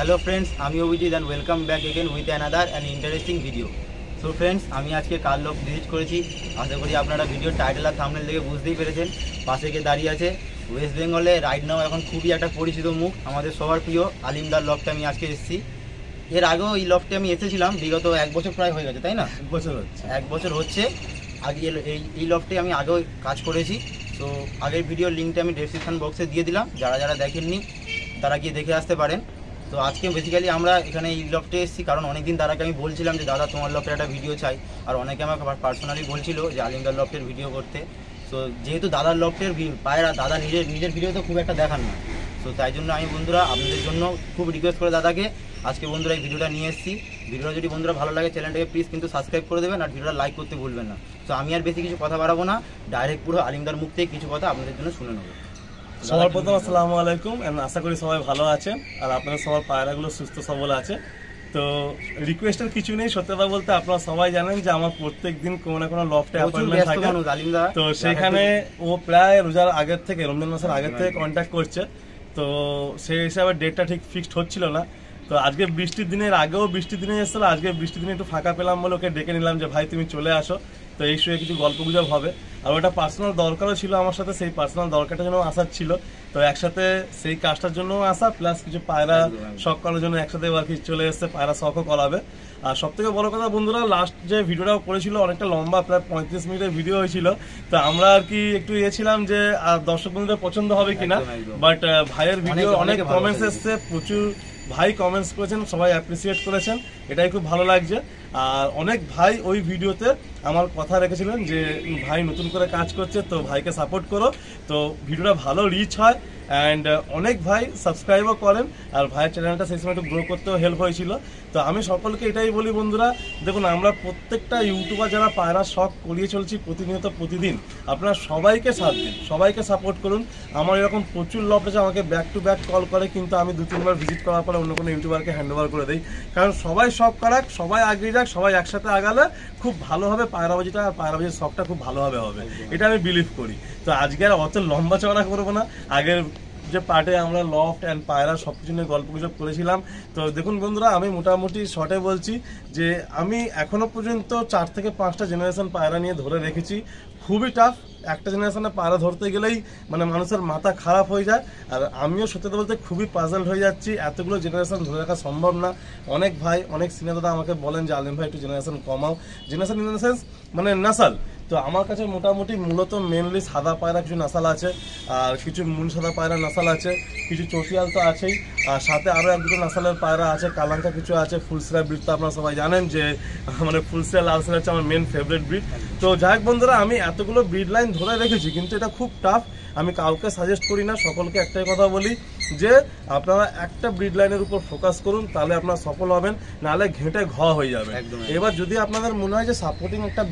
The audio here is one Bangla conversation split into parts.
हेलो फ्रेंड्स আমি Abhijit and welcome back again with another an interesting video. So friends আমি আজকে কার লক ভিজিট করেছি, আশা করি আপনারা ভিডিও টাইটেল আর থাম্বনেল দেখে বুঝতেই পেরেছেন। পাশে গিয়ে দাঁড়িয়ে আছে ওয়েস্ট বেঙ্গলে রাইট নাও এখন খুবই একটা পরিচিত মুখ, আমাদের সবার প্রিয় আলিমদার লকটা আমি আজকে এসেছি। এর আগেও এই লকটে আমি এসেছিলাম বিগত 1 বছর প্রায় হয়ে গেছে, তাই না? 1 বছর হচ্ছে। আগে এই লকটে আমি আগেও কাজ করেছি। তো আগের ভিডিওর লিঙ্কটা আমি ডেসক্রিপশন বক্সে দিয়ে দিলাম, যারা যারা দেখেননি তারা গিয়ে দেখে আসতে পারেন। তো আজকে বেসিক্যালি আমরা এখানে এই লফটে এসেছি কারণ অনেকদিন তারাকে আমি বলছিলাম যে দাদা তোমার লফটের একটা ভিডিও চাই, আর অনেকে আমাকে পার্সোনালি বলছিল যে আলিমদার লফটের ভিডিও করতে। তো যেহেতু দাদার লফটের পায়রা দাদা নিজের ভিডিও তো খুব একটা দেখান না, তো তাই জন্য আমি বন্ধুরা আপনাদের জন্য খুব রিকোয়েস্ট করে দাদাকে আজকে বন্ধুরা এই ভিডিওটা নিয়ে এসেছি। ভিডিওটা যদি বন্ধুরা ভালো লাগে চ্যানেলটাকে প্লিজ কিন্তু সাবস্ক্রাইব করে দেবেন আর ভিডিওটা লাইক করতে ভুলবেন না। তো আমি আর বেশি কিছু কথা বাড়াবো না, ডাইরেক্ট পুরো আলিমদার মুখ থেকে কিছু কথা আপনাদের জন্য শুনে নেবো। সবার প্রথম আসসালামু আলাইকুম, আশা করি সবাই ভালো আছেন আর আপনাদের সবার পায়রাগুলো সুস্থ সবল আছে। তো রিকোয়েস্টের কিছু নেই, সত্যি কথা বলতে আপনারা সবাই জানেন যে আমার প্রত্যেক দিন কোনো না কোনো লফটে অ্যাপয়েন্টমেন্ট থাকে। তো সেখানে ও প্রায় রোজার আগের থেকে, রমজান মাসের আগের থেকে কন্ট্যাক্ট করছে। তো সেই হিসাবে ডেটটা ঠিক ফিক্সড হচ্ছিল না। তো আজকে বৃষ্টির দিনের আগেও বৃষ্টির দিনে এসেছিল, আজকে বৃষ্টির দিনে একটু ফাঁকা পেলাম বলে ওকে ডেকে নিলাম যে ভাই তুমি চলে আসো। তো এই সময় কিছু গল্প গুজব হবে, আর ওটা পার্সোনাল দরকারও ছিল আমার সাথে, সেই পার্সোনাল দরকারটার জন্য আসার ছিল। তো একসাথে সেই কাজটার জন্য আসা, প্লাস কিছু পায়রা শখ করার জন্য একসাথে আর কি চলে এসছে, পায়রা শখও করাবে। আর সব থেকে বড় কথা বন্ধুরা, লাস্ট যে ভিডিওটা করেছিল অনেকটা লম্বা, প্রায় 35 মিনিটের ভিডিও হয়েছিল। তো আমরা আর কি একটু ছিলাম যে দর্শক বন্ধুদের পছন্দ হবে কিনা, বাট ভাইয়ের ভিডিও অনেক কমেন্টস এসছে, প্রচুর ভাই কমেন্টস করেছেন, সবাই অ্যাপ্রিসিয়েট করেছেন, এটাই খুব ভালো লাগছে। আর অনেক ভাই ওই ভিডিওতে আমার কথা রেখেছিলেন যে ভাই নতুন করে কাজ করছে, তো ভাইকে সাপোর্ট করো। তো ভিডিওটা ভালো রিচ হয় অ্যান্ড অনেক ভাই সাবস্ক্রাইবও করেন, আর ভাইয়ের চ্যানেলটা সেই সময় একটু গ্রো করতেও হেল্প হয়েছিল। তো আমি সকলকে এটাই বলি বন্ধুরা, দেখুন আমরা প্রত্যেকটা ইউটিউবার যারা পায়রা শখ করিয়ে চলছি প্রতিনিয়ত প্রতিদিন, আপনারা সবাইকে সাথ দিন, সবাইকে সাপোর্ট করুন। আমার এরকম প্রচুর লফট আছে, আমাকে ব্যাক টু ব্যাক কল করে, কিন্তু আমি 2-3 বার ভিজিট করার পরে অন্য কোনো ইউটিউবারকে হ্যান্ড ওভার করে দিই। কারণ সবাই শখ করাক, সবাই আগিয়ে যাক, সবাই একসাথে আগালে খুব ভালো হবে পায়রাবাজিটা, আর পায়রাবাজির শখটা খুব ভালোভাবে হবে, এটা আমি বিলিভ করি। তো আজকে আর অত লম্বা চওড়া করবো না, আগের যে পার্টে আমরা লফট অ্যান্ড পায়রা সব কিছু নিয়ে গল্প গুজব করেছিলাম। তো দেখুন বন্ধুরা, আমি মোটামুটি শর্টে বলছি যে আমি এখনো পর্যন্ত 4 থেকে 5টা জেনারেশন পায়রা নিয়ে ধরে রেখেছি। খুবই টাফ, একটা জেনারেশনে পায়রা ধরতে গেলেই মানে মানুষের মাথা খারাপ হয়ে যায়। আর আমিও সত্যি বলতে খুবই পাজলড হয়ে যাচ্ছি, এতগুলো জেনারেশন ধরে রাখা সম্ভব না। অনেক ভাই, অনেক সিনিয়র দাদা আমাকে বলেন যে আলিম ভাই একটু জেনারেশন কমাও, জেনারেশন ইন দ্য সেন্স মানে নাসাল। তো আমার কাছে মোটামুটি মূলত মেনলি সাদা পায়রা কিছু নাসাল আছে, আর কিছু মুন সাদা পায়রা নাসাল আছে, কিছু চটিয়াল তো আছেই, আর সাথে আরও 1-2টো নাসালের পায়রা আছে, কালাঙ্কা কিছু আছে। ফুলসিরা ব্রিড তো আপনারা সবাই জানেন যে মানে ফুলসিরা লালসিরা হচ্ছে আমার মেন ফেভারিট ব্রিড। তো যাই হোক বন্ধুরা, আমি এতগুলো ব্রিড লাইন ধরে রেখেছি, কিন্তু এটা খুব টাফ। আমি কাউকে সাজেস্ট করি না, সকলকে একটাই কথা বলি যে আপনারা একটা ব্রিড লাইনের উপর ফোকাস করুন, তাহলে আপনারা সফল হবেন, নাহলে ঘেঁটে ঘ হয়ে যাবে। এবার যদি আপনাদের মনে হয় যে সাপোর্টিং একটা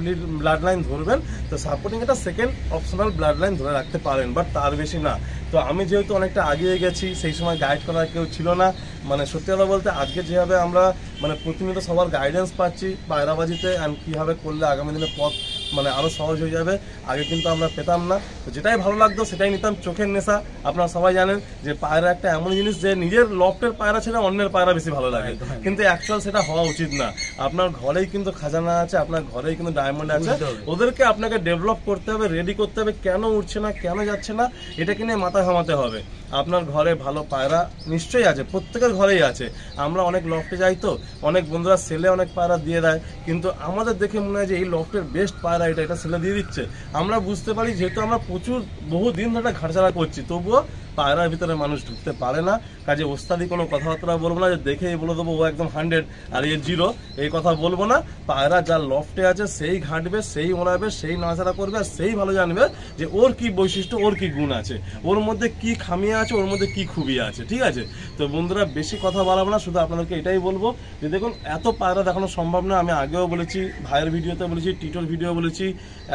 ব্লাড লাইন ধরবেন, তো সাপোর্টিং একটা সেকেন্ড অপশনাল ব্লাড লাইন ধরে রাখতে পারেন, বাট তার বেশি না। তো আমি যেহেতু অনেকটা আগিয়ে গেছি, সেই সময় গাইড করার কেউ ছিল না। মানে সত্যি কথা বলতে আজকে যেভাবে আমরা মানে প্রতিনিয়ত সবার গাইডেন্স পাচ্ছি পায়রাবাজিতে, আর কীভাবে করলে আগামী দিনে পথ মানে আরও সহজ হয়ে যাবে, আগে কিন্তু আমরা পেতাম না। তো যেটাই ভালো লাগতো সেটাই নিতাম, চোখের নেশা। আপনারা সবাই জানেন যে পায়রা একটা এমন জিনিস যে নিজের লফটের পায়রা ছেড়ে অন্যের পায়রা বেশি ভালো লাগে, কিন্তু অ্যাকচুয়াল সেটা হওয়া উচিত না। আপনার ঘরেই কিন্তু খাজানা আছে, আপনার ঘরেই কিন্তু ডায়মন্ড আছে, ওদেরকে আপনাকে ডেভেলপ করতে হবে, রেডি করতে হবে। কেন উঠছে না, কেন যাচ্ছে না, এটাকে নিয়ে মাথা ঘামাতে হবে। আপনার ঘরে ভালো পায়রা নিশ্চয়ই আছে, প্রত্যেকের ঘরেই আছে। আমরা অনেক লফটে যাই, তো অনেক বন্ধুরা সেলে অনেক পায়রা দিয়ে দেয়, কিন্তু আমাদের দেখে মনে হয় যে এই লফটের বেস্ট পায়রা এটা সেলে দিয়ে দিচ্ছে। আমরা বুঝতে পারি যেহেতু আমরা প্রচুর বহু দিন ধরে ঘাটছাড়া করছি, তবুও পায়রার ভিতরে মানুষ ঢুকতে পারে না। কাজে ওস্তাদি কোনো কথাবার্তা বলবো না যে দেখেই বলে দেবো ও একদম 100 আর এ 0, এই কথা বলবো না। পায়রা যার লফটে আছে সেই ঘাঁটবে, সেই ওড়াবে, সেই নাড়াচাড়া করবে, আর সেই ভালো জানবে যে ওর কি বৈশিষ্ট্য, ওর কি গুণ আছে, ওর মধ্যে কি খামিয়া আছে, ওর মধ্যে কি খুবই আছে। ঠিক আছে, তো বন্ধুরা বেশি কথা বাড়াবো না, শুধু আপনাদেরকে এটাই বলবো যে দেখুন এত পায়রা দেখানো সম্ভব না। আমি আগেও বলেছি, ভাইয়ের ভিডিওতে বলেছি, টিটোর ভিডিও বলেছি,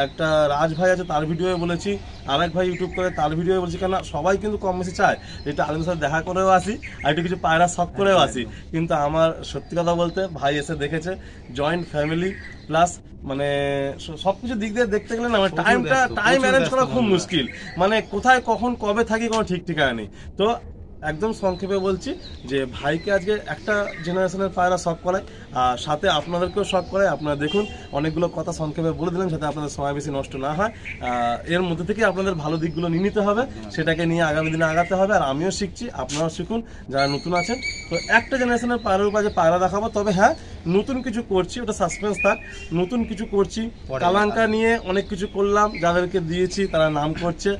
একটা রাজ ভাই আছে তার ভিডিও বলেছি, আরেক ভাই ইউটিউব করে তার ভিডিও বলেছি। কেন সবাই কিন্তু কম বেশি চায় যেটা আলিমের সাথে দেখা করেও আসি, আর একটু কিছু পায়রা শখ করেও আসি। কিন্তু আমার সত্যি কথা বলতে ভাই এসে দেখেছে, জয়েন্ট ফ্যামিলি প্লাস মানে সবকিছু দিক দিয়ে দেখতে গেলে না মানে টাইম অ্যারেঞ্জ করা খুব মুশকিল। মানে কোথায় কখন কবে থাকি কোনো ঠিক ঠিকানা নেই। তো একদম সংক্ষেপে বলছি যে ভাইকে আজকে একটা জেনারেশনের পায়রা শখ করায়, আর সাথে আপনাদেরকেও শখ করায়। আপনারা দেখুন অনেকগুলো কথা সংক্ষেপে বলে দিলাম যাতে আপনাদের সময় বেশি নষ্ট না হয়। এর মধ্যে থেকে আপনাদের ভালো দিকগুলো নিয়ে নিতে হবে, সেটাকে নিয়ে আগামী দিনে আগাতে হবে। আর আমিও শিখছি, আপনারাও শিখুন যারা নতুন আছেন। তো একটা জেনারেশনের পায়রার উপর যে পায়রা দেখাবো, তবে হ্যাঁ নতুন কিছু করছি, ওটা সাসপেন্স থাক। নতুন কিছু করছি, কালাঙ্কা নিয়ে অনেক কিছু করলাম, যাদেরকে দিয়েছি তারা নাম করছে।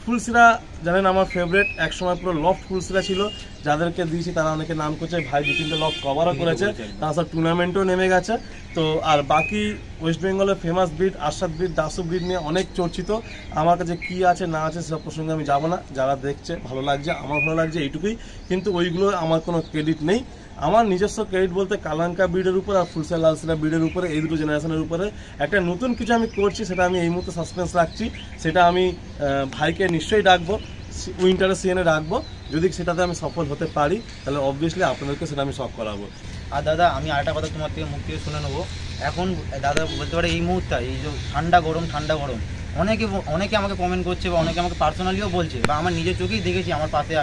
ফুলসিরা জানেন আমার ফেভারিট, একসময় পুরো লফট ফুলসিরা ছিল, যাদেরকে দিয়েছি তারা অনেকে নাম করছে। ভাই 2-3টে লফট কভারও করেছে, তাছাড়া টুর্নামেন্টও নেমে গেছে। তো আর বাকি ওয়েস্ট বেঙ্গলের famous breed Arshad breed, Dasu breed নিয়ে অনেক চর্চিত। আমার কাছে কী আছে না আছে সেসব প্রসঙ্গে আমি যাবো না। যারা দেখছে ভালো লাগছে, আমার ভালো লাগছে, এইটুকুই। কিন্তু ওইগুলো আমার কোনো ক্রেডিট নেই। আমার নিজস্ব ক্রেডিট বলতে কালাঙ্কা ব্রিডের উপর আর ফুলসিরা লালসিরা ব্রিডের উপরে, এই দুটো জেনারেশনের উপরে একটা নতুন কিছু আমি করছি, সেটা আমি এই মুহূর্তে সাসপেন্স রাখছি। সেটা আমি ভাইকে নিশ্চয়ই ডাকবো, উইন্টারের সিজনে রাখবো। যদি সেটাতে আমি সফল হতে পারি তাহলে অবভিয়াসলি আপনাদেরকে সেটা আমি শখ করাবো। আর দাদা আমি আরেকটা কথা তোমার থেকে মুখ থেকে শুনে নেবো। এখন দাদা বলতে পারে এই মুহূর্তে এই যে ঠান্ডা গরম অনেকে আমাকে কমেন্ট করছে, বা অনেকে আমাকে পার্সোনালিও বলছে, বা আমার নিজের চোখেই দেখেছি আমার পাশে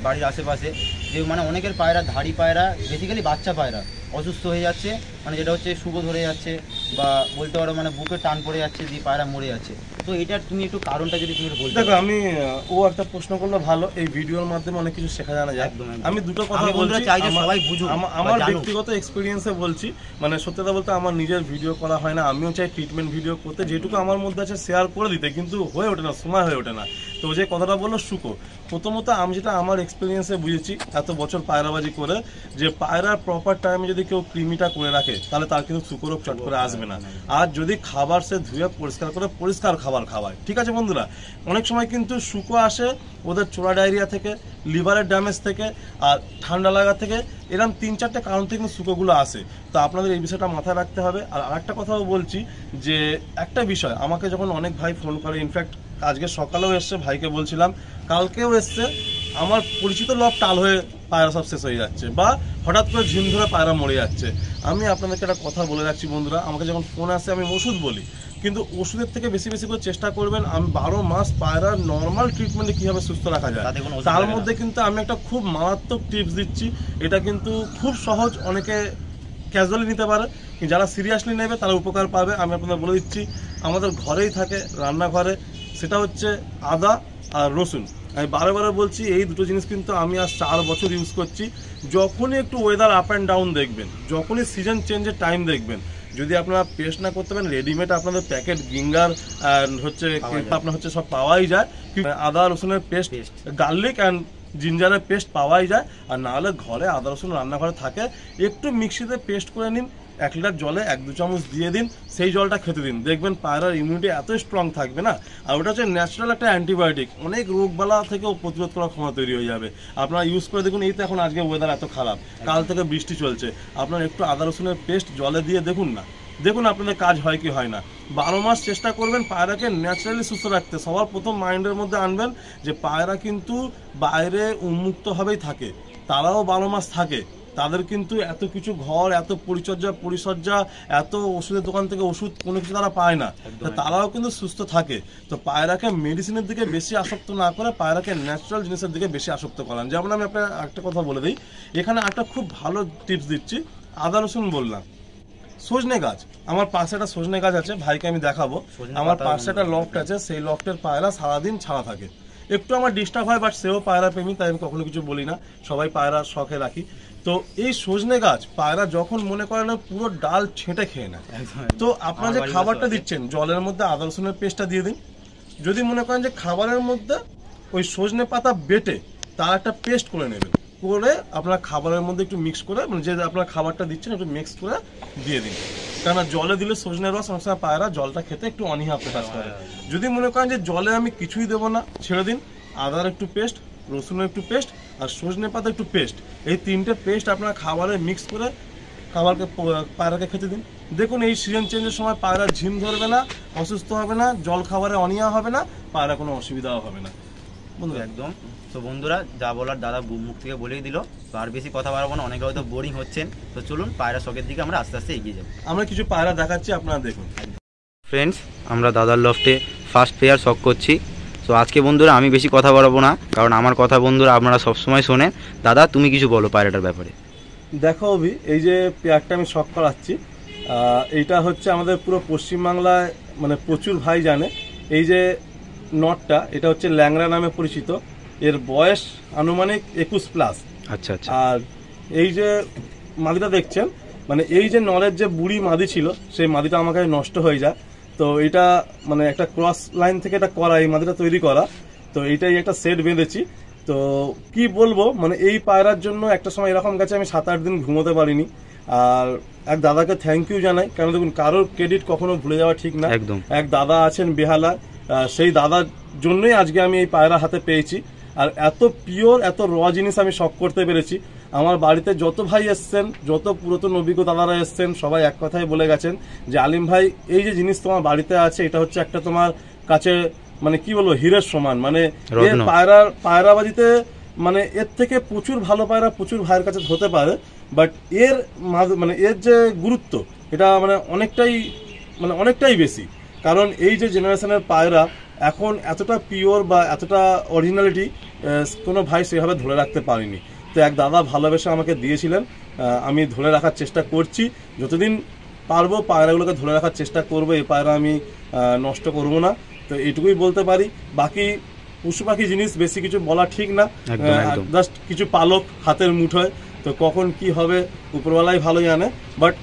বাড়ির আশেপাশে, যে মানে অনেকের পায়রা, ধাড়ি পায়রা, বেসিক্যালি বাচ্চা পায়রা অসুস্থ হয়ে যাচ্ছে, মানে যেটা হচ্ছে শুকো ধরে যাচ্ছে, বা বলতে পারো মানে বুকে টান পড়ে যাচ্ছে, দিয়ে পায়রা মরে যাচ্ছে। তো এটার তুমি একটু কারণটা যদি তুমি বলতে। দেখো আমি একটা প্রশ্ন করলে ভালো, এই ভিডিওর মাধ্যমে অনেক কিছু শেখা জানা যায়। আমি দুটো কথা বলছি, সবাই বুঝুক, আমার ব্যক্তিগত এক্সপিরিয়েন্সে বলছি। মানে সত্যি কথা বলতে আমার নিজের ভিডিও করা হয় না, আমিও চাই ট্রিটমেন্ট ভিডিও করতে, যেটুকু আমার মধ্যে আছে শেয়ার করে দিতে, কিন্তু হয়ে ওঠে না, সময় হয়ে ওঠে না। তো যে কথাটা বললো শুকো, প্রথমত আমি যেটা আমার এক্সপিরিয়েন্সে বুঝেছি এত বছর পায়রাবাজি করে, যে পায়রার প্রপার টাইমে যদি কেউ কৃমিটা করে রাখে তাহলে তার কিন্তু শুকরোগ চট করে আসবে না। আর যদি খাবার সে ধুয়ে পরিষ্কার করে পরিষ্কার খাবার খাওয়ায়, ঠিক আছে বন্ধুরা। অনেক সময় কিন্তু শুকো আসে ওদের চোরা ডায়রিয়া থেকে, লিভারের ড্যামেজ থেকে, আর ঠান্ডা লাগা থেকে, এরকম 3-4টে কারণ থেকে কিন্তু শুকোগুলো আসে। তো আপনাদের এই বিষয়টা মাথায় রাখতে হবে। আর আরেকটা কথাও বলছি, যে একটা বিষয় আমাকে যখন অনেক ভাই ফোন করে, ইনফ্যাক্ট আজকে সকালেও এসছে, ভাইকে বলছিলাম, কালকেও এসছে, আমার পরিচিত লব টাল হয়ে পায়রা সব শেষ হয়ে যাচ্ছে, বা হঠাৎ করে ঝিম ধরে পায়রা মরে যাচ্ছে। আমি আপনাদেরকে একটা কথা বলে রাখছি বন্ধুরা, আমাকে যখন ফোন আসে আমি ওষুধ বলি, কিন্তু ওষুধের থেকে বেশি বেশি করে চেষ্টা করবেন আমি 12 মাস পায়রার নর্মাল ট্রিটমেন্টে কীভাবে সুস্থ রাখা যায়, তার মধ্যে কিন্তু আমি একটা খুব মারাত্মক টিপস দিচ্ছি। এটা কিন্তু খুব সহজ, অনেকে ক্যাজুয়ালি নিতে পারে, যারা সিরিয়াসলি নেবে তারা উপকার পাবে। আমি আপনাদের বলে দিচ্ছি, আমাদের ঘরেই থাকে রান্নাঘরে, সেটা হচ্ছে আদা আর রসুন। আমি বারে বারে বলছি, এই দুটো জিনিস কিন্তু আমি আজ 4 বছর ইউজ করছি। যখনই একটু ওয়েদার আপ অ্যান্ড ডাউন দেখবেন, যখনই সিজন চেঞ্জের টাইম দেখবেন, যদি আপনারা পেস্ট না করতে পারেন, রেডিমেড আপনাদের প্যাকেট গিঙ্গার হচ্ছে আপনার হচ্ছে সব পাওয়াই যায়। আদা রসুনের পেস্ট, গার্লিক অ্যান্ড জিঞ্জারের পেস্ট পাওয়াই যায়। আর নাহলে ঘরে আদা রসুন রান্নাঘরে থাকে, একটু মিক্সিতে পেস্ট করে নিন, 1 লিটার জলে 1-2 চামচ দিয়ে দিন, সেই জলটা খেতে দিন, দেখবেন পায়রার ইমিউনিটি এত স্ট্রং থাকবে না। আর ওটা হচ্ছে ন্যাচারাল একটা অ্যান্টিবায়োটিক, অনেক রোগবালা থেকেও প্রতিরোধ করার ক্ষমতা তৈরি হয়ে যাবে। আপনারা ইউজ করে দেখুন। এই তো এখন আজকে ওয়েদার এত খারাপ, কাল থেকে বৃষ্টি চলছে, আপনার একটু আদা রসুনের পেস্ট জলে দিয়ে দেখুন না, দেখুন আপনাদের কাজ হয় কি হয় না। 12 মাস চেষ্টা করবেন পায়রাকে ন্যাচারালি সুস্থ রাখতে। সবার প্রথম মাইন্ডের মধ্যে আনবেন যে পায়রা কিন্তু বাইরে উন্মুক্তভাবেই থাকে, তারাও 12 মাস থাকে, তাদের কিন্তু এত কিছু ঘর, এত পরিচর্যা, এত ওষুধের দোকান থেকে ওষুধ কোনো কিছু তারা পায় না, তারাও কিন্তু সুস্থ থাকে। তো পায়রাকে মেডিসিনের দিকে বেশি আসক্ত না করে পায়রাকে ন্যাচারাল জিনিসের দিকে বেশি আসক্ত করান। যেমন আমি আপনার একটা কথা বলে দিই, এখানে একটা খুব ভালো টিপস দিচ্ছি। আদা রসুন বললাম, সজনে গাছ, আমার পাশে একটা সজনে গাছ আছে, ভাইকে আমি দেখাবো। আমার পাশে একটা লফট আছে, সেই লফটের পায়রা সারাদিন ছাড়া থাকে, একটু আমার ডিস্টার্ব হয়, বাট সেও পায়রা প্রেমী, তাই আমি কখনো কিছু বলি না, সবাই পায়রা শখে রাখি। তো এই সজনে গাছ পায়রা যখন মনে করে না পুরো ডাল ছেঁটে খেয়ে নেয়, তো আপনারা যে খাবারটা দিচ্ছেন জলের মধ্যে আদা রসুনের পেস্টটা দিয়ে দিন। যদি মনে করেন যে খাবারের মধ্যে ওই সজনে পাতা বেটে তার একটা পেস্ট করে নেবেন, করে আপনার খাবারের মধ্যে একটু মিক্স করে, মানে যে আপনার খাবারটা দিচ্ছেন একটু মিক্স করে দিয়ে দিন। কেননা জলে দিলে সজনের রস অনেক সময় পায়রা জলটা খেতে একটু অনীহা প্রকাশ করে। যদি মনে করেন যে জলে আমি কিছুই দেবো না, ছেড়ে দিন, আদার একটু পেস্ট, রসুনের একটু পেস্ট আর সজনে পাতা একটু পেস্ট, এই 3টে পেস্ট আপনার খাবারে মিক্স করে খাবারকে পায়রাকে খেতে দিন। দেখুন এই সিজন চেঞ্জের সময় পায়রা ঝিম ধরবে না, অসুস্থ হবে না, জল খাবারে অনীহা হবে না, পায়রা কোনো অসুবিধাও হবে না বন্ধুরা। একদম। তো বন্ধুরা যা বলার দাদা মুখ থেকে বলেই দিল, তো আর বেশি কথা বাড়াবো না, অনেকে হয়তো বোরিং হচ্ছেন। তো চলুন পায়রা শখের দিকে আমরা আস্তে আস্তে এগিয়ে যাবো। আমরা কিছু পায়রা দেখাচ্ছি, আপনারা দেখুন। ফ্রেন্ডস, আমরা দাদার লফটে ফার্স্ট পেয়ার শখ করছি। তো আজকে বন্ধুরা আমি বেশি কথা বাড়াবো না, কারণ আমার কথা বন্ধুরা আপনারা সবসময় শোনেন। দাদা তুমি কিছু বলো পায়রাটার ব্যাপারে। দেখো অভি, এই যে পেয়ারটা আমি শখ করাচ্ছি, এইটা হচ্ছে আমাদের পুরো পশ্চিমবাংলায় মানে প্রচুর ভাই জানে। এই যে নটটা, এটা হচ্ছে ল্যাংড়া নামে পরিচিত। এর বয়স আনুমানিক 21+। আচ্ছা আচ্ছা। আর এই যে মাদিটা দেখছেন, মানে এই যে নরের যে বুড়ি মাদি ছিল, সেই মাদিটা আমার কাছে নষ্ট হয়ে যায়। তো এটা মানে একটা ক্রস লাইন থেকে এটা করা, এই মাদিটা তৈরি করা। তো এইটাই একটা সেট বেঁধেছি। তো কি বলবো, মানে এই পায়রার জন্য একটা সময় এরকম গেছে আমি 7-8 দিন ঘুমোতে পারিনি। আর এক দাদাকে থ্যাংক ইউ জানাই, কারণ দেখুন কারোর ক্রেডিট কখনো ভুলে যাওয়া ঠিক না। একদম। এক দাদা আছেন বেহালা, সেই দাদার জন্যই আজকে আমি এই পায়রা হাতে পেয়েছি। আর এত পিওর, এত র জিনিস আমি শখ করতে পেরেছি। আমার বাড়িতে যত ভাই এসছেন, যত পুরাতন অভিজ্ঞ দাদারা এসছেন, সবাই এক কথাই বলে গেছেন যে আলিম ভাই, এই যে জিনিস তোমার বাড়িতে আছে, এটা হচ্ছে একটা তোমার কাছে মানে কি বলবো, হীরের সমান। মানে এর পায়রাবাজিতে মানে এর থেকে প্রচুর ভালো পায়রা প্রচুর ভাইয়ের কাছে হতে পারে, বাট এর মানে এর যে গুরুত্ব, এটা মানে অনেকটাই বেশি। কারণ এই যে জেনারেশনের পায়রা এখন এতটা পিওর বা এতটা অরিজিনালিটি কোনো ভাই সেভাবে ধরে রাখতে পারেনি। তো এক দাদা ভালোবেসে আমাকে দিয়েছিলেন, আমি ধরে রাখার চেষ্টা করছি। যতদিন পারবো পায়রাগুলোকে ধরে রাখার চেষ্টা করবো, এই পায়রা আমি নষ্ট করব না। তো এইটুকুই বলতে পারি। বাকি পশু পাখি জিনিস বেশি কিছু বলা ঠিক না, জাস্ট কিছু পালক হাতের মুঠোয়। তো কখন কি হবে উপরওয়ালাই ভালো জানে। বাট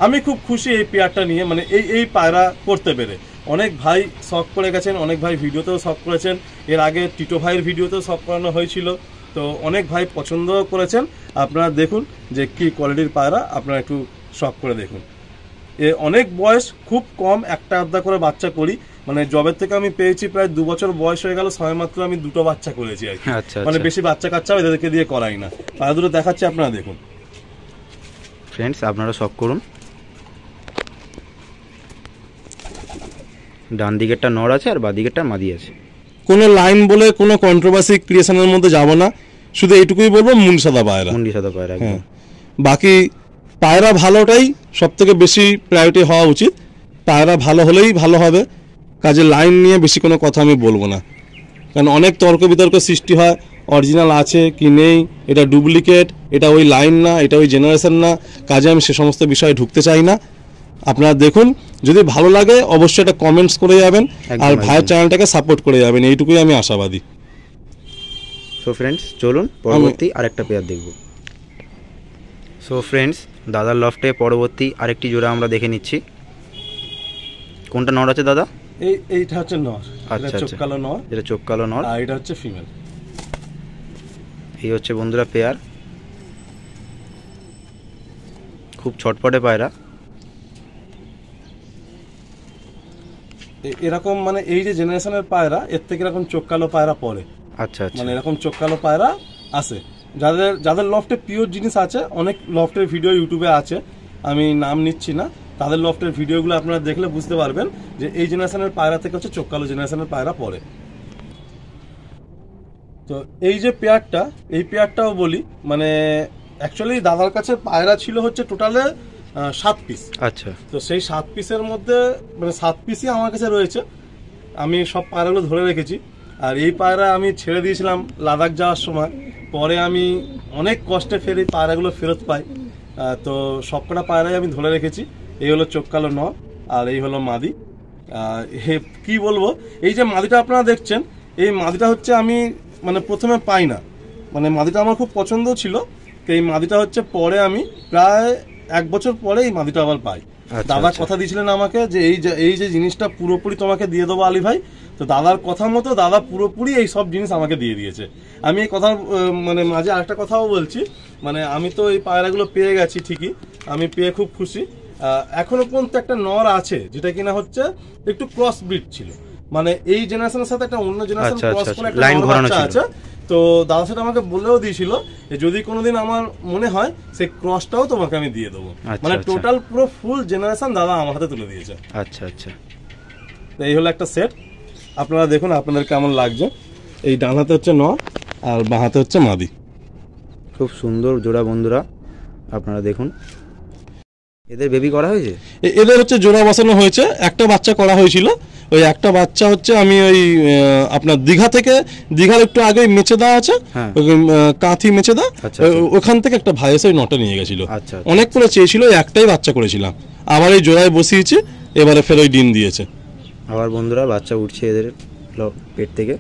আমি খুব খুশি এই পেয়ারটা নিয়ে, মানে এই পায়রা করতে পেরে। অনেক ভাই শখ করে গেছেন, অনেক ভাই ভিডিওতেও শখ করেছেন। এর আগে টিটো ভাইয়ের ভিডিওতেও শখ করানো হয়েছিল। তো অনেক ভাই পছন্দ করেছেন। আপনারা দেখুন যে কি কোয়ালিটির পায়রা, আপনারা একটু শখ করে দেখুন। এ অনেক বয়স খুব কম, একটা আধা করে বাচ্চা করি। মানে জবের থেকে আমি পেয়েছি প্রায় 2 বছর বয়স হয়ে গেল, সবেমাত্র আমি 2টো বাচ্চা করেছি আর কি। মানে বেশি বাচ্চা কাচ্চা এদেরকে দিয়ে করাই না। পায়রা দুটো দেখাচ্ছি, আপনারা দেখুন ফ্রেন্ডস, আপনারা শখ করুন। ডান দিকেরটা নর আছে আর বাঁ দিকেরটা মাদি আছে। কোনো লাইন বলে কোনো কন্ট্রোভার্সি ক্রিয়েশনের মধ্যে যাব না, শুধু এইটুকুই বলবো মুন্ডি সাদা পায়রা। বাকি পায়রা ভালোটাই সব থেকে বেশি প্রায়োরিটি হওয়া উচিত। পায়রা ভালো হলেই ভালো হবে, কাজে লাইন নিয়ে বেশি কোনো কথা আমি বলবো না। কারণ অনেক তর্ক বিতর্ক সৃষ্টি হয়, অরিজিনাল আছে কি নেই, এটা ডুপ্লিকেট, এটা ওই লাইন না, এটা ওই জেনারেশন না। কাজে আমি সে সমস্ত বিষয়ে ঢুকতে চাই না। আপনারা দেখুন, যদি ভালো লাগে অবশ্যই এটা কমেন্টস করে যাবেন, আর ভাইয়ের চ্যানেলটাকে সাপোর্ট করে যাবেন, এইটুকুই আমি আশাবাদী। সো ফ্রেন্ডস, চলুন পরবর্তী আরেকটা পেয়ার দেখব। সো ফ্রেন্ডস, দাদার লফটে পরবর্তী আরেকটি জোড়া আমরা দেখে নিচ্ছি। কোনটা নর আছে দাদা? এইটা হচ্ছে নর। আচ্ছা, চোখ কালো নর। এটা চোখ কালো নর, আর এটা হচ্ছে ফিমেল। এই হচ্ছে বন্ধুরা পেয়ার। খুব ছটপটে পায়রা। এরকম মানে এই যে জেনারেশনের পায়রা, এর থেকে এরকম চোখ কালো পায়রা পড়ে। আচ্ছা আচ্ছা। মানে এরকম চোখ কালো পায়রা আছে। যাদের লফটে পিওর জিনিস আছে, অনেক লফটের ভিডিও ইউটিউবে আছে, আমি নাম নিচ্ছি না। তাদের লফটের ভিডিওগুলো আপনারা দেখলে বুঝতে পারবেন যে এই জেনারেশনের পায়রা থেকে হচ্ছে চোখ কালো জেনারেশনের পায়রা পড়ে। তো এই যে পেয়ারটা, এই পেয়ারটাও বলি, মানে অ্যাকচুয়ালি দাদার কাছে পায়রা ছিল হচ্ছে টোটালে 7 পিস। আচ্ছা। তো সেই 7 পিসের মধ্যে মানে 7 পিসই আমার কাছে রয়েছে। আমি সব পায়রাগুলো ধরে রেখেছি। আর এই পায়রা আমি ছেড়ে দিয়েছিলাম লাদাখ যাওয়ার সময়, পরে আমি অনেক কষ্টে ফের এই পায়রাগুলো ফেরত পাই। তো সবকটা পায়রাই আমি ধরে রেখেছি। এই হলো চোখ কালো নর, আর এই হলো মাদি। কি বলবো, এই যে মাদিটা আপনারা দেখছেন, এই মাদিটা হচ্ছে আমি মানে প্রথমে পাই না, মানে মাদিটা আমার খুব পছন্দ ছিল। তো এই মাদিটা হচ্ছে পরে আমি প্রায় 1 বছর পরে এই মাদিটা আবার পাই। দাদা কথা দিয়েছিলেন আমাকে যে এই যে জিনিসটা পুরোপুরি তোমাকে দিয়ে দেবো আলী ভাই। তো দাদার কথা মতো দাদা পুরোপুরি এই সব জিনিস আমাকে দিয়ে দিয়েছে। আমি এই কথা মানে মাঝে আরেকটা কথাও বলছি, মানে আমি তো এই পায়রাগুলো পেয়ে গেছি ঠিকই, আমি পেয়ে খুব খুশি। এখনো পর্যন্ত একটা নর আছে যেটা কিনা হচ্ছে একটু ক্রস ব্রিড ছিল, মানে এই জেনারেশনের সাথে একটা অন্য জেনারেশন ক্রস করে একটা লাইন ঘোরানো আছে। তো দাদা সেটা আমাকে বলেও দিয়েছিল যে যদি কোনোদিন আমার মনে হয় সেই ক্রসটাও তোমাকে আমি দিয়ে দেবো। মানে টোটাল পুরো ফুল জেনারেশন দাদা আমার হাতে তুলে দিয়েছে। আচ্ছা আচ্ছা। তো এই হলো একটা সেট, আপনারা দেখুন আপনাদের কেমন লাগছে। এই ডান হাতে হচ্ছে নর আর বাঁ হাতে হচ্ছে মাদি। খুব সুন্দর জোড়া বন্ধুরা, আপনারা দেখুন। এদের বেবি করা হয়েছে? এদের হচ্ছে জোড়া বসানো হয়েছে, একটা বাচ্চা করা হয়েছিল, ওই একটা বাচ্চা হচ্ছে আমি ওই আপনার দীঘার একটু আগে মেচেদা আছে, কাঁথি মেচেদা, ওখান থেকে একটা ভাই এসে নটা নিয়ে গেছিল। অনেক করে চেয়েছিল, একটাই বাচ্চা করেছিলাম, আবার এই জোড়ায় বসিয়েছি, এবারে ফের ওই ডিম দিয়েছে। আবার বন্ধুরা বাচ্চা উঠছে এদের পেট থেকে।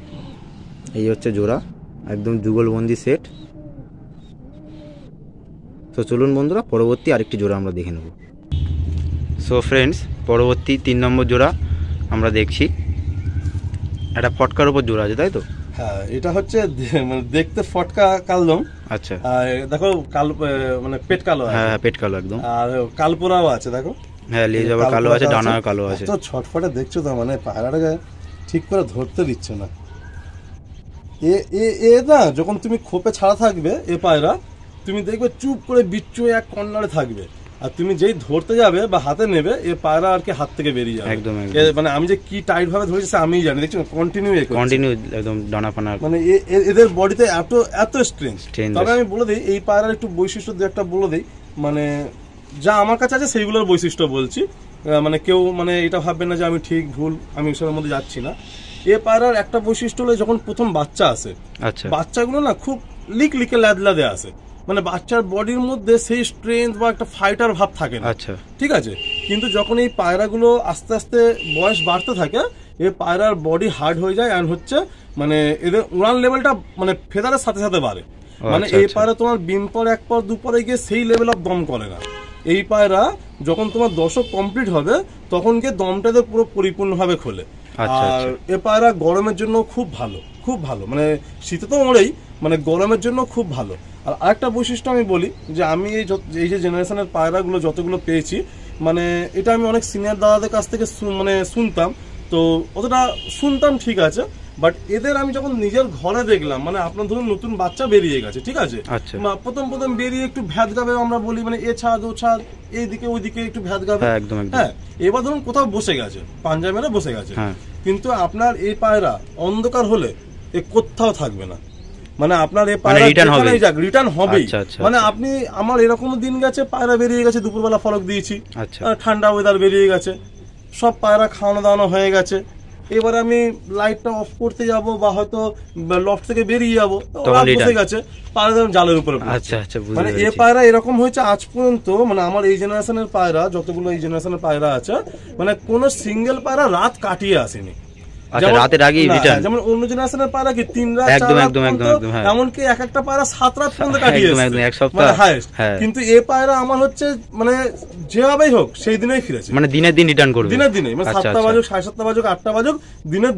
এই হচ্ছে জোড়া, একদম যুগলবন্দি সেট। তো চলুন বন্ধুরা পরবর্তী আরেকটি জোড়া আমরা দেখে নেব। সো ফ্রেন্ডস, পরবর্তী 3 নম্বর জোড়া আমরা দেখছি। একটা ফটকার উপর জোড়া আছে, তাই তো? হ্যাঁ, এটা হচ্ছে মানে দেখতে ফটকা কালদম। আচ্ছা, দেখো মানে পেট কালো। হ্যাঁ, পেট কালো একদম। আর কালপোরাও আছে দেখো। হ্যাঁ, লেজ আবার কালো আছে, ডানা কালো আছে। তো ছটফটে দেখছো তো, মানে পায়রাটাকে ঠিক করে ধরতে দিচ্ছে না। এ না, যখন তুমি খোপে ছাড়া থাকবে এ পায়রা, তুমি দেখবে চুপ করে বিচ্ছু এক কর্নারে থাকবে, আর তুমি যেই ধরতে যাবে বা হাতে নেবে এ পায়রা আর কি হাত থেকে বেরিয়ে যাবে একদম। মানে আমি যে কি টাইট ভাবে ধরেছি আমিই জানি, দেখছো কন্টিনিউ একদম ডানা ফানা, মানে এদের বডিতে এত স্ট্রেংথ। তবে আমি বলে দিই এই পায়রার একটু বৈশিষ্ট্য দু একটা বলে দিই, মানে যা আমার কাছে আছে সেইগুলোর বৈশিষ্ট্য বলছি, মানে কেউ মানে এটা ভাববে না যে আমি ঠিক ভুল, আমি ওসবের মধ্যে যাচ্ছি না। এ পায়রার একটা বৈশিষ্ট্য হলো যখন প্রথম বাচ্চা আসে, বাচ্চাগুলো না খুব লিকে ল্যাদলাদে আসে, মানে বাচ্চার বডির মধ্যে সেই স্ট্রেংথ বা একটা ফাইটার ভাব থাকে না। আচ্ছা, ঠিক আছে। কিন্তু যখন এই পায়রাগুলো আস্তে আস্তে বয়স বাড়তে থাকে, এই পায়রার বডি হার্ড হয়ে যায়, এন্ড হচ্ছে মানে এদের উড়ান লেভেলটা মানে ফেদারের সাথে সাথে বাড়ে। মানে এই পায়রা তোমার বিন পর এক পর দুপরে গিয়ে সেই লেভেল অফ দম করে না। এই পায়রা যখন তোমার দশক কমপ্লিট হবে তখন গিয়ে দমটাতে পুরো পরিপূর্ণভাবে খোলে। আর এ পায়রা গরমের জন্য খুব ভালো, মানে শীতে তো ওড়েই, মানে গরমের জন্য খুব ভালো। আর আরেকটা বৈশিষ্ট্য আমি বলি যে আমি এই যে জেনারেশনের পায়রাগুলো যতগুলো পেয়েছি, মানে এটা আমি অনেক সিনিয়র দাদাদের কাছ থেকে মানে শুনতাম, তো অতটা শুনতাম ঠিক আছে, বাট এদের আমি যখন নিজের ঘরে দেখলাম, মানে আপনার ধরুন নতুন বাচ্চা বেরিয়ে গেছে, ঠিক আছে, প্রথম বেরিয়ে একটু ভ্যাদ গাবে, আমরা বলি মানে এ ছাদ ও ছাদ, এইদিকে ওইদিকে একটু ভ্যাদ গাবে। হ্যাঁ, এবার ধরুন কোথাও বসে গেছে, পাঞ্জা মেরে বসে গেছে, কিন্তু আপনার এই পায়রা অন্ধকার হলে এ কোথাও থাকবে না, মানে আপনার এই পায়রা রিটার্ন হবেই। মানে আপনি, আমার এরকম দিন গেছে পায়রা বেরিয়ে গেছে, দুপুরবেলা ফলক দিয়েছি, ঠান্ডা ওয়েদার বেরিয়ে গেছে, সব পায়রা খাওয়ানো দাওয়ানো হয়ে গেছে, এবার আমি লাইটটা অফ করতে যাব বা হয়তো লফট থেকে বেরিয়ে যাবো, বসে গেছে পায়রা জালের উপরে। মানে এ পায়রা এরকম হয়েছে আজ পর্যন্ত, মানে আমার এই জেনারেশনের পায়রা, যতগুলো এই জেনারেশনের পায়রা আছে, মানে কোন সিঙ্গেল পায়রা রাত কাটিয়ে আসেনি। রাতের আগে যেমন অন্য জেনারেশনের পায়রা কি 3 রাত, এমনকি এক একটা পায়রা 7 রাত পর্যন্ত কাটিয়েছে, কিন্তু এ পায়রা আমার হচ্ছে মানে যেভাবেই হোক সেই দিনেই ফিরেছে, মানে দিনের দিন রিটার্ন করবে, দিনে মানে 7টা বাজুক 7:30 বাজুক 8টা বাজুক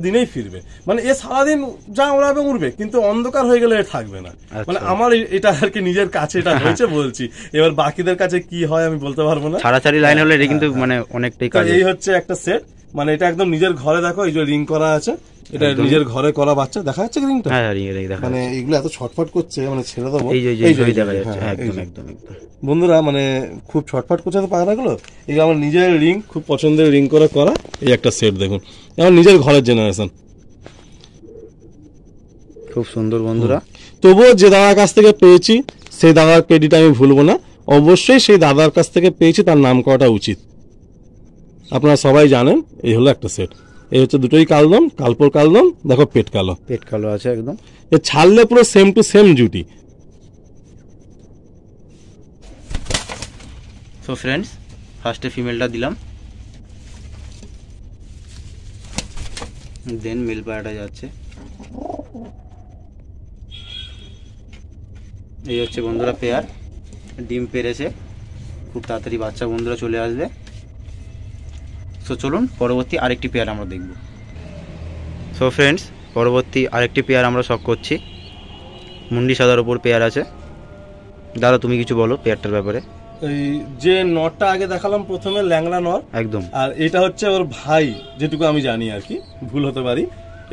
দিনেই ফিরবে। মানে এ সারাদিন যা উড়বে, কিন্তু অন্ধকার হয়ে গেলে থাকবে না। মানে আমার এটা আর কি নিজের কাছে এটা হয়েছে বলছি, এবার বাকিদের কাছে কি হয় আমি বলতে পারবো না। ছাড়াছাড়ি লাইন হলে এটা কিন্তু মানে অনেকটাই কাজ। এই হচ্ছে একটা সেট, মানে এটা একদম নিজের ঘরে, দেখো এই যে রিং করা আছে, এটা নিজের ঘরে করা বাচ্চা, দেখা যাচ্ছে রিংটা, মানে এগুলো এত ছটফট করছে, মানে ছেড়ে দেবো, বন্ধুরা মানে খুব ছটফট করছে তো পায়রাগুলো। এই আমার নিজের রিং, খুব পছন্দের রিং করা, এই একটা সেট দেখুন, আমার নিজের ঘরের জেনারেশন, খুব সুন্দর বন্ধুরা। তবুও যে দাদার কাছ থেকে পেয়েছি সেই দাদার ক্রেডিট আমি ভুলবো না, অবশ্যই সেই দাদার কাছ থেকে পেয়েছি তার নাম করাটা উচিত। আপনারা সবাই জানেন এই হলো একটা সেট, এই হচ্ছে দুটোই কালদম, কালপোর কালদম, দেখো পেট কালো আছে একদম, এ ছাড়লে পুরো সেম টু সেম জুটি। সো ফ্রেন্ডস, ফার্স্টে ফিমেলটা দিলাম, দেন মেল পায়রাটা যাচ্ছে। এই হচ্ছে বন্ধুরা পেয়ার, ডিম পেরেছে, খুব তাড়াতাড়ি বাচ্চা বন্ধুরা চলে আসবে। সো চলুন পরবর্তী আরেকটি পেয়ার আমরা দেখব। সো ফ্রেন্ডস, পরবর্তী আরেকটি পেয়ার আমরা শখ করছি, মুন্ডি সাদার উপর পেয়ার আছে। দাদা তুমি কিছু বলো পেয়ারটার ব্যাপারে। এই যে নটটা আগে দেখালাম প্রথমে, ল্যাংড়া নর একদম, আর এটা হচ্ছে ওর ভাই, যেটুকু আমি জানি আর কি, ভুল হতে পারি,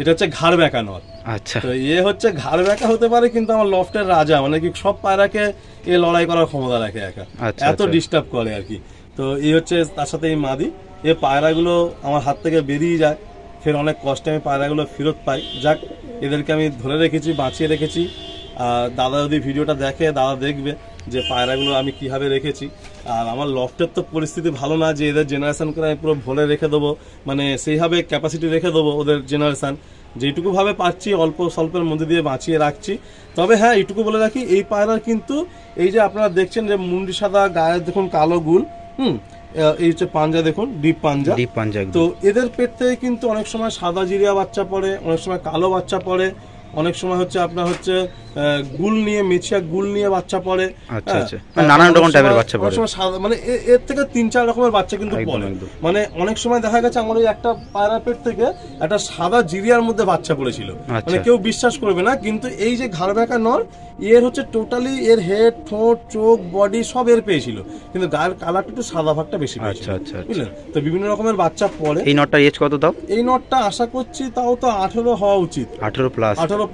এটা হচ্ছে ঘাড় বেঁকা নর। আচ্ছা, তো এ হচ্ছে ঘাড় বেঁকা হতে পারে, কিন্তু আমার লফটের রাজা, মানে কি সব পায়রাকে এ লড়াই করার ক্ষমতা রাখে একা, এত ডিস্টার্ব করে আর কি। তো এই হচ্ছে তার সাথে এই মাদি, এ পায়রাগুলো আমার হাত থেকে বেরিয়ে যায়, ফের অনেক কষ্টে আমি পায়রাগুলো ফেরত পাই। যাক, এদেরকে আমি ধরে রেখেছি, বাঁচিয়ে রেখেছি। আর দাদা যদি ভিডিওটা দেখে, দাদা দেখবে যে পায়রাগুলো আমি কিভাবে রেখেছি। আর আমার লফটের তো পরিস্থিতি ভালো না যে এদের জেনারেশন করে আমি পুরো ভরে রেখে দেবো, মানে সেইভাবে ক্যাপাসিটি রেখে দেবো ওদের জেনারেশন। যেটুকু ভাবে পাচ্ছি অল্প স্বল্পের মধ্যে দিয়ে বাঁচিয়ে রাখছি। তবে হ্যাঁ, এইটুকু বলে রাখি, এই পায়রার কিন্তু এই যে আপনারা দেখছেন যে মুন্ডি সাদা, গায়ের দেখুন কালো গুল, এই হচ্ছে পাঞ্জা, দেখুন ডিপ পাঞ্জা। তো এদের পেট থেকে কিন্তু অনেক সময় সাদা জিরিয়া বাচ্চা পড়ে, অনেক সময় কালো বাচ্চা পড়ে, অনেক সময় হচ্ছে আপনার হচ্ছে গুল নিয়ে, মেছিয়া গুল নিয়ে বাচ্চা পড়ে, নানান রকম টাইপের বাচ্চা পড়ে, মানে এর থেকে 3-4 রকমের বাচ্চা কিন্তু পড়ে। মানে অনেক সময় দেখা গেছে আমার ওই একটা পায়রা পেট থেকে একটা সাদা জিরিয়ার মধ্যে বাচ্চা পড়েছিল, মানে কেউ বিশ্বাস করবে না। কিন্তু এই যে ঘাড় ব্যাকা নর, এর হচ্ছে টোটালি এর হেড, ঠোঁট, চোখ, বডি সব এর পেয়েছিল, কিন্তু গায়ের কালারটা একটু সাদা ভাগটা বেশি পেয়েছিল, বুঝলেন? তো বিভিন্ন রকমের বাচ্চা পড়ে। এই নটটা এজ কত দাও? এই নটটা আশা করছি তাও তো 18 হওয়া উচিত, 18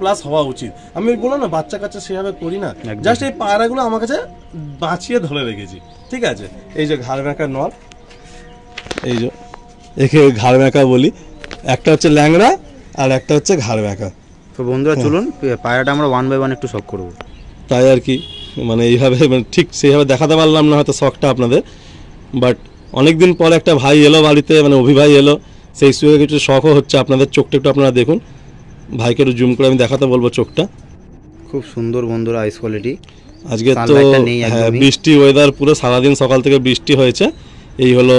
প্লাস হওয়া উচিত। আমি বললাম না বাচ্চা কাচ্চা সেভাবে করি না, জাস্ট এই পায়রাগুলো আমার কাছে বাঁচিয়ে ধরে রেখেছি, ঠিক আছে? এই যে ঘাড় ব্যাকা নর, এই যে একে ঘাড় ব্যাকা বলি, একটা হচ্ছে ল্যাংড়া আর একটা হচ্ছে ঘাড় ব্যাকা। তো বন্ধুরা চলুন পায়রাটা আমরা 1 বাই 1 একটু শখ করবো, তাই আর কি। মানে এইভাবে মানে ঠিক সেইভাবে দেখাতে পারলাম না হয়তো শখটা আপনাদের, বাট অনেকদিন পরে একটা ভাই এলো বাড়িতে, মানে অভিভাই এলো, সেই সুযোগে কিছু শখও হচ্ছে। আপনাদের চোখটা একটু আপনারা দেখুন, ভাইকে একটু জুম করে আমি দেখাতে বলবো চোখটা। খুব সুন্দর বন্ধুরা, আইস কোয়ালিটি। আজকে তো বৃষ্টি ওয়েদার, পুরো সারাদিন সকাল থেকে বৃষ্টি হয়েছে। এই হলো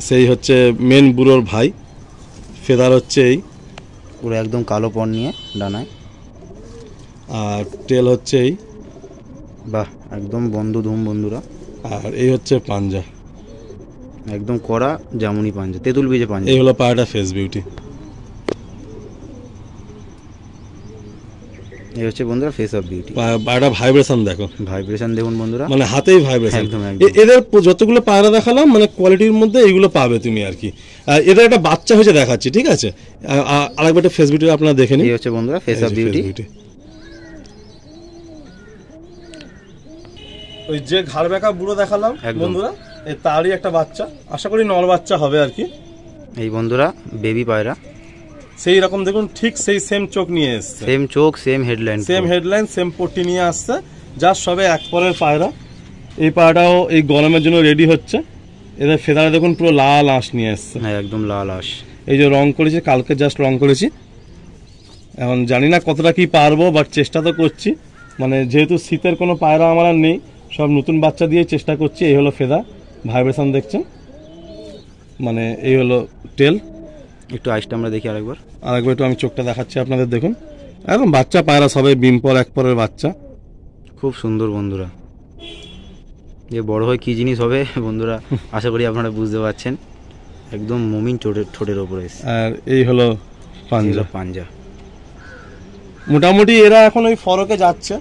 সেই হচ্ছে মেন বুড়োর ভাই, ফেদার হচ্ছে এই পুরো একদম কালো পন নিয়ে ডানায়, আর টেল হচ্ছে এই, বাহ একদম বন্ধু ধুম বন্ধুরা। আর এই হচ্ছে পাঞ্জা, একদম কড়া জামুনি পাঞ্জা, তেঁতুল বীজে পাঞ্জা। এই হলো পায়রাটা ফেস বিউটি। এই হচ্ছে বন্ধুরা ফেস অফ বিউটি। পায়রা ভাইব্রেশন দেখো, ভাইব্রেশন দেখুন বন্ধুরা, মানে হাতেই ভাইব্রেশন। একদম এদের যতগুলো পায়রা দেখালাম মানে কোয়ালিটির মধ্যে এইগুলো পাবে তুমি আর কি। এদের একটা বাচ্চা হয়েছে দেখাচ্ছি, ঠিক আছে? আরেকবার একটা ফেস বিউটি আপনারা দেখে নিন। এই হচ্ছে বন্ধুরা ফেস অফ বিউটি। ওই যে ঘাড় ব্যাকা বুড়ো দেখালাম বন্ধুরা, তারই একটা বাচ্চা, আশা করি নর বাচ্চা হবে আর কি। এই বন্ধুরা বেবি পায়রা, সেই রকম দেখুন, ঠিক সেই সেম চোখ নিয়ে এসছে, সেম চোখ, সেম হেডলাইন, সেম পট্টি নিয়ে আসছে, যার সবে এক পরের পায়রা। এই পায়রাটাও এই গরমের জন্য রেডি হচ্ছে। এদের ফেদারে দেখুন পুরো লাল আঁশ নিয়ে এসছে, হ্যাঁ একদম লাল আঁশ। এই যে রং করেছি, কালকে জাস্ট রং করেছি। এখন জানি না কতটা কি পারবো, বাট চেষ্টা তো করছি। মানে যেহেতু শীতের কোনো পায়রা আমার আর নেই, সব নতুন বাচ্চা দিয়ে চেষ্টা করছি। এই হলো ফেদা, ভাইব্রেশন দেখছেন, মানে এই হলো টেল। একটু আইসটা আমরা দেখি আরেকবার একটু আমি চোখটা দেখাচ্ছি আপনাদের, দেখুন একদম বাচ্চা পায়রা, সবে ডিম পর এক পরের বাচ্চা, খুব সুন্দর বন্ধুরা। যে বড় হয় কি জিনিস হবে বন্ধুরা আশা করি আপনারা বুঝতে পারছেন, একদম মমিন ঠোঁটের ওপরে। আর এই হলো পাঞ্জা। মোটামুটি এরা এখন ওই ফরকে যাচ্ছে,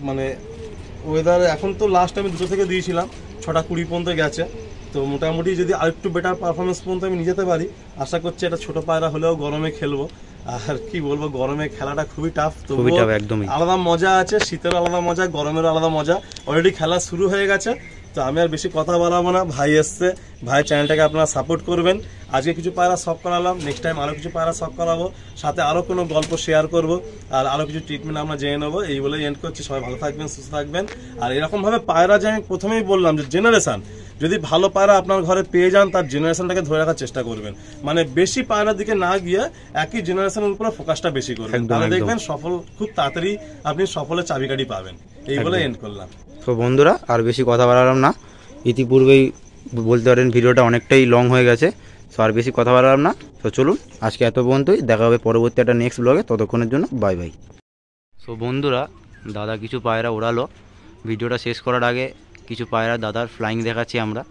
মানে ওয়েদার এখন তো লাস্ট আমি 2 থেকে দিয়েছিলাম, 6:20 পর্যন্ত গেছে। তো মোটামুটি যদি আরেকটু বেটার পারফরমেন্স পর্যন্ত আমি নিয়ে যেতে পারি, আশা করছি এটা ছোট পায়রা হলেও গরমে খেলবো। আর কি বলবো, গরমে খেলাটা খুবই টাফ, তো একদমই আলাদা মজা আছে, শীতের আলাদা মজা, গরমের আলাদা মজা। অলরেডি খেলা শুরু হয়ে গেছে, তো আমি আর বেশি কথা বাড়াবো না। ভাই এসছে, ভাই চ্যানেলটাকে আপনারা সাপোর্ট করবেন। আজকে কিছু পায়রা শখ করালাম, নেক্সট টাইম আরও কিছু পায়রা শখ করাবো, সাথে আরও কোনো গল্প শেয়ার করব, আর আরও কিছু ট্রিটমেন্ট আমরা জেনে নেবো। এই বলেই এন্ড করছি। সবাই ভালো থাকবেন, সুস্থ থাকবেন। আর এরকমভাবে পায়রা, যে আমি প্রথমেই বললাম যে জেনারেশন, যদি ভালো পায়রা আপনার ঘরে পেয়ে যান, তার জেনারেশনটাকে ধরে রাখার চেষ্টা করবেন। মানে বেশি পায়রার দিকে না গিয়ে একই জেনারেশনের উপরে ফোকাসটা বেশি করবেন, তাহলে দেখবেন সফল খুব তাড়াতাড়ি আপনি সফলের চাবিকাঠি পাবেন। এই বলে এন্ড করলাম। তো বন্ধুরা আর বেশি কথা বাড়ালাম না, ইতিপূর্বেই বলতে পারেন ভিডিওটা অনেকটাই লং হয়ে গেছে, তো আর বেশি কথা বাড়ালাম না। তো চলুন আজকে এত পর্যন্তই, দেখা হবে পরবর্তী একটা নেক্সট ব্লগে। ততক্ষণের জন্য বাই বাই। সো বন্ধুরা দাদা কিছু পায়রা ওড়ালো, ভিডিওটা শেষ করার আগে কিছু পায়রা দাদার ফ্লাইং দেখাচ্ছি আমরা।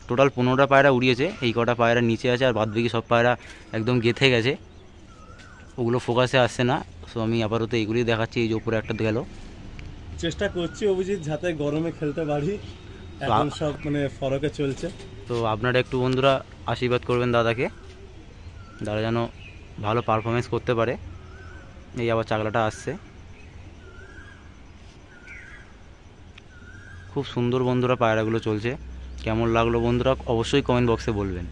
টোটাল 15টা পায়রা উড়িয়েছে, এই কটা পায়রা নিচে আছে, আর বাদবাকি সব পায়রা একদম গেঁথে গেছে, ওগুলো ফোকাসে আসছে না। সো আমি আপাতত এইগুলি দেখাচ্ছি। এই যে উপরে একটা গেল, চেষ্টা করছি অভিজিৎ যাতে গরমে খেলতে পারি, এখন সব মানে ফরকে চলছে। তো আপনারা একটু বন্ধুরা আশীর্বাদ করবেন দাদাকে, দাদা যেন ভালো পারফরমেন্স করতে পারে। এই আবার চাগলাটা আসছে, খুব সুন্দর বন্ধুরা পায়রাগুলো চলছে। কেমন লাগলো বন্ধুরা অবশ্যই কমেন্ট বক্সে বলবেন।